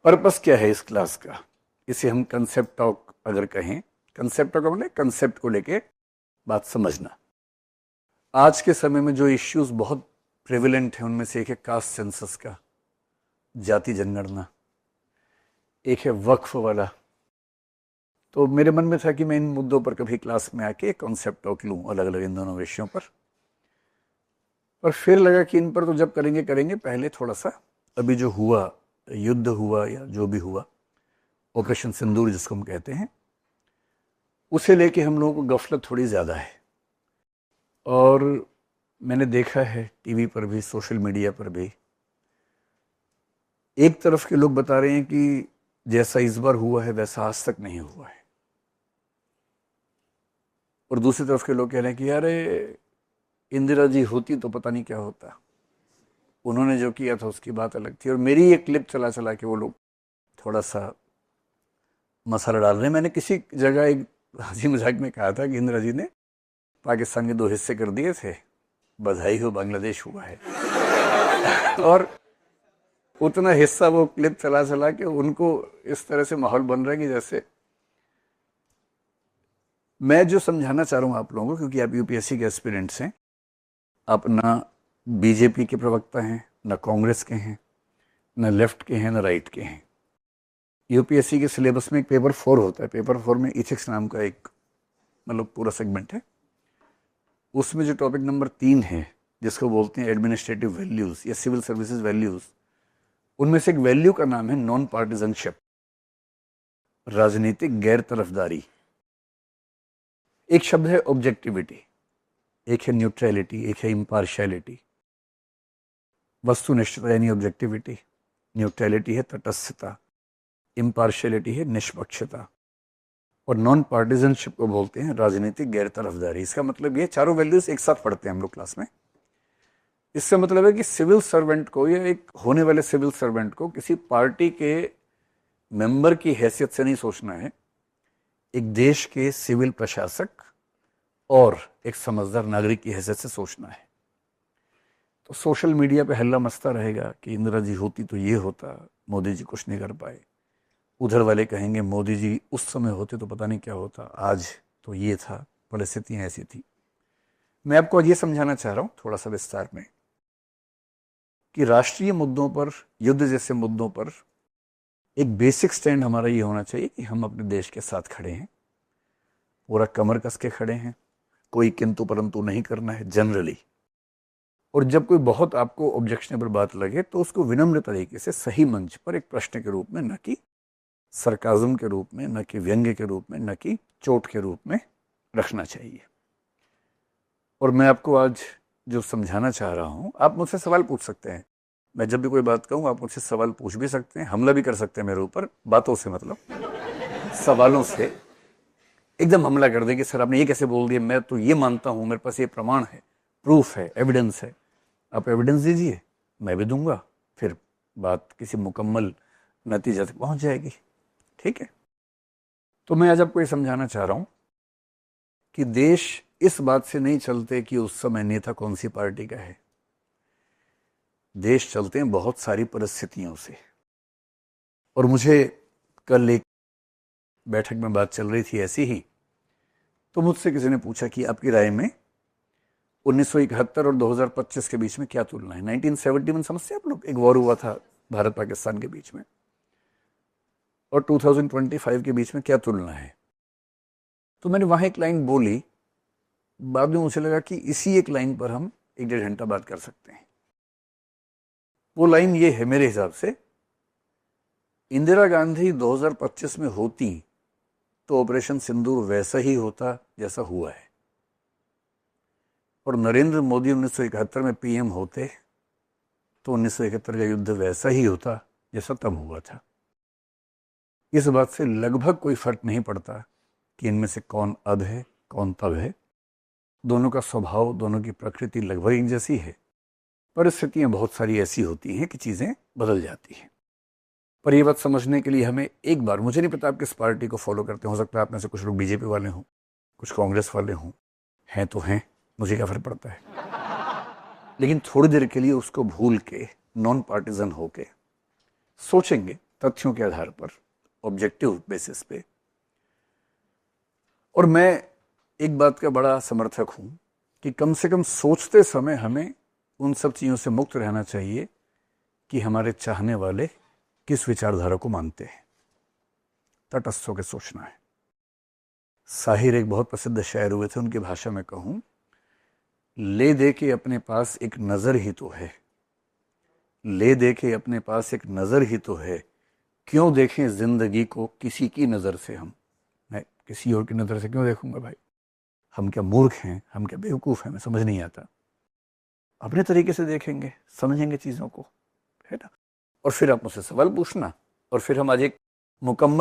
Purpose क्या है इस क्लास का? इसे हम कंसेप्ट टॉक अगर कहें, कंसेप्ट टॉक मतलब कंसेप्ट को लेके बात समझना। आज के समय में जो इश्यूज बहुत प्रेविलेंट है उनमें से एक है कास्ट सेंसस का, जाति जनगणना, एक है वक्फ वाला। तो मेरे मन में था कि मैं इन मुद्दों पर कभी क्लास में आके कॉन्सेप्ट टॉक लूँ अलग अलग इन दोनों विषयों पर फिर लगा कि इन पर तो जब करेंगे करेंगे, पहले थोड़ा सा अभी जो हुआ, युद्ध हुआ या जो भी हुआ, ऑपरेशन सिंदूर जिसको हम कहते हैं, उसे लेके हम लोगों को गफलत थोड़ी ज़्यादा है। और मैंने देखा है टीवी पर भी, सोशल मीडिया पर भी, एक तरफ के लोग बता रहे हैं कि जैसा इस बार हुआ है वैसा आज तक नहीं हुआ है, और दूसरी तरफ के लोग कह रहे हैं कि अरे इंदिरा जी होती तो पता नहीं क्या होता, उन्होंने जो किया था उसकी बात अलग थी। और मेरी एक क्लिप चला चला के वो लोग थोड़ा सा मसाला डाल रहे हैं। मैंने किसी जगह एक हंसी मजाक में कहा था कि इंदिरा जी ने पाकिस्तान के 2 हिस्से कर दिए थे, बधाई हो बांग्लादेश हुआ है। और उतना हिस्सा वो क्लिप चला चला के उनको इस तरह से माहौल बन रहा है कि जैसे मैं जो समझाना चाह रहा हूं आप लोगों को, क्योंकि आप यूपीएससी के एस्पिरेंट्स हैं, आप ना बीजेपी के प्रवक्ता हैं, ना कांग्रेस के हैं, ना लेफ्ट के हैं, ना राइट के हैं। यूपीएससी के सिलेबस में एक पेपर 4 होता है, पेपर 4 में इथिक्स नाम का एक मतलब पूरा सेगमेंट है। उसमें जो टॉपिक नंबर 3 है, जिसको बोलते हैं एडमिनिस्ट्रेटिव वैल्यूज या सिविल सर्विसेज वैल्यूज, उनमें से एक वैल्यू का नाम है नॉन पार्टिजनशिप, राजनीतिक गैर तरफदारी। एक शब्द है ऑब्जेक्टिविटी, एक है न्यूट्रलिटी, एक है इम्पार्शियलिटी। वस्तुनिष्ठता यानी ऑब्जेक्टिविटी, न्यूट्रलिटी है तटस्थता, इम्पार्शियलिटी है निष्पक्षता, और नॉन पार्टिजनशिप को बोलते हैं राजनीतिक गैर तरफदारी। इसका मतलब ये चारों वैल्यूज एक साथ पढ़ते हैं हम लोग क्लास में। इसका मतलब है कि सिविल सर्वेंट को या एक होने वाले सिविल सर्वेंट को किसी पार्टी के मेंबर की हैसियत से नहीं सोचना है, एक देश के सिविल प्रशासक और एक समझदार नागरिक की हैसियत से सोचना है। तो सोशल मीडिया पे हल्ला मचता रहेगा कि इंदिरा जी होती तो ये होता, मोदी जी कुछ नहीं कर पाए। उधर वाले कहेंगे मोदी जी उस समय होते तो पता नहीं क्या होता, आज तो ये था, परिस्थितियां ऐसी थी। मैं आपको आज ये समझाना चाह रहा हूं थोड़ा सा विस्तार में कि राष्ट्रीय मुद्दों पर, युद्ध जैसे मुद्दों पर एक बेसिक स्टैंड हमारा ये होना चाहिए कि हम अपने देश के साथ खड़े हैं, पूरा कमर कस के खड़े हैं, कोई किंतु परंतु नहीं करना है जनरली। और जब कोई बहुत आपको ऑब्जेक्शनेबल बात लगे तो उसको विनम्र तरीके से सही मंच पर एक प्रश्न के रूप में, न कि सरकाज़म के रूप में, न कि व्यंग्य के रूप में, न कि चोट के रूप में रखना चाहिए। और मैं आपको आज जो समझाना चाह रहा हूं, आप मुझसे सवाल पूछ सकते हैं। मैं जब भी कोई बात कहूं आप मुझसे सवाल पूछ भी सकते हैं, हमला भी कर सकते हैं मेरे ऊपर, बातों से मतलब सवालों से एकदम हमला कर दें कि सर आपने ये कैसे बोल दिया, मैं तो ये मानता हूं, मेरे पास ये प्रमाण है, प्रूफ है, एविडेंस है। आप एविडेंस दीजिए, मैं भी दूंगा, फिर बात किसी मुकम्मल नतीजे तक पहुंच जाएगी। ठीक है? तो मैं आज आपको ये समझाना चाह रहा हूं कि देश इस बात से नहीं चलते कि उस समय नेता कौन सी पार्टी का है। देश चलते हैं बहुत सारी परिस्थितियों से। और मुझे कल एक बैठक में बात चल रही थी ऐसी ही, तो मुझसे किसी ने पूछा कि आपकी राय में 1971 और 2025 के बीच में क्या तुलना है। 1971 समझते आप लोग, एक वॉर हुआ था भारत पाकिस्तान के बीच में, और 2025 के बीच में क्या तुलना है। तो मैंने वहां एक लाइन बोली, बाद में मुझे लगा कि इसी एक लाइन पर हम 1-1.5 घंटा बात कर सकते हैं। वो लाइन ये है मेरे हिसाब से, इंदिरा गांधी 2025 में होती तो ऑपरेशन सिंदूर वैसा ही होता जैसा हुआ है, और नरेंद्र मोदी 1971 में पीएम होते तो 1971 का युद्ध वैसा ही होता जैसा तब हुआ था। इस बात से लगभग कोई फर्क नहीं पड़ता कि इनमें से कौन अब है कौन तब है। दोनों का स्वभाव, दोनों की प्रकृति लगभग एक जैसी है। परिस्थितियां बहुत सारी ऐसी होती हैं कि चीज़ें बदल जाती हैं। पर यह बात समझने के लिए हमें एक बार, मुझे नहीं पता आप किस पार्टी को फॉलो करते हो सकता है आप में से कुछ लोग बीजेपी वाले हों, कुछ कांग्रेस वाले हों, हैं तो हैं, मुझे क्या फर्क पड़ता है। लेकिन थोड़ी देर के लिए उसको भूल के, नॉन पार्टिजन होके सोचेंगे तथ्यों के आधार पर, ऑब्जेक्टिव बेसिस पे। और मैं एक बात का बड़ा समर्थक हूं कि कम से कम सोचते समय हमें उन सब चीज़ों से मुक्त रहना चाहिए कि हमारे चाहने वाले किस विचारधारा को मानते हैं। तटस्थ होकर सोचना है। साहिर एक बहुत प्रसिद्ध शायर हुए थे, उनकी भाषा में कहूं, ले दे के अपने पास एक नज़र ही तो है, ले दे के अपने पास एक नज़र ही तो है, क्यों देखें जिंदगी को किसी की नज़र से हम। मैं किसी और की नज़र से क्यों देखूंगा भाई? हम क्या मूर्ख हैं, हम क्या बेवकूफ़ हैं? मैं समझ नहीं आता। अपने तरीके से देखेंगे, समझेंगे चीज़ों को, है ना। और फिर आप मुझसे सवाल पूछना, और फिर हम आज एक मुकम्मल